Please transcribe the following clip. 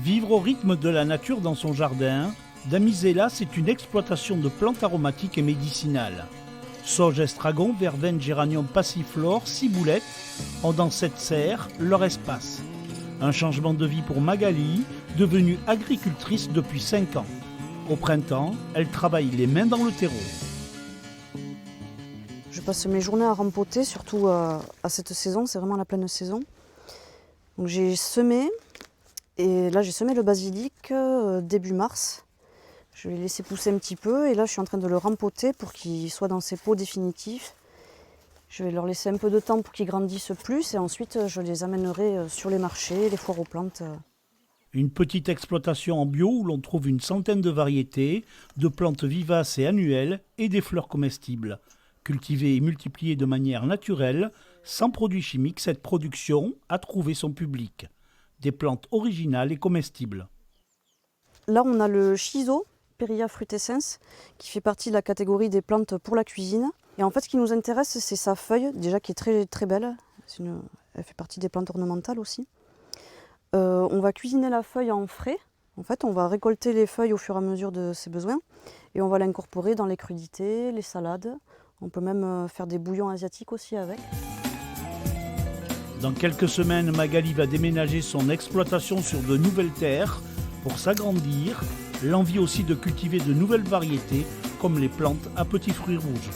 Vivre au rythme de la nature dans son jardin, Damisella, c'est une exploitation de plantes aromatiques et médicinales. Sauge, estragon, verveine, géranium, passiflore, ciboulette ont dans cette serre leur espace. Un changement de vie pour Magali, devenue agricultrice depuis 5 ans. Au printemps, elle travaille les mains dans le terreau. Je passe mes journées à rempoter, surtout à cette saison, c'est vraiment la pleine saison. Donc j'ai semé, et là j'ai semé le basilic début mars. Je l'ai laissé pousser un petit peu et là je suis en train de le rempoter pour qu'il soit dans ses pots définitifs. Je vais leur laisser un peu de temps pour qu'ils grandissent plus et ensuite je les amènerai sur les marchés, les foires aux plantes. Une petite exploitation en bio où l'on trouve une centaine de variétés, de plantes vivaces et annuelles et des fleurs comestibles. Cultivée et multipliée de manière naturelle, sans produits chimiques, cette production a trouvé son public. Des plantes originales et comestibles. Là on a le shiso, Perilla frutescens, qui fait partie de la catégorie des plantes pour la cuisine. Et en fait ce qui nous intéresse c'est sa feuille, déjà qui est très, très belle. Elle fait partie des plantes ornementales aussi. On va cuisiner la feuille en frais. En fait on va récolter les feuilles au fur et à mesure de ses besoins. Et on va l'incorporer dans les crudités, les salades. On peut même faire des bouillons asiatiques aussi avec. Dans quelques semaines, Magali va déménager son exploitation sur de nouvelles terres pour s'agrandir. L'envie aussi de cultiver de nouvelles variétés comme les plantes à petits fruits rouges.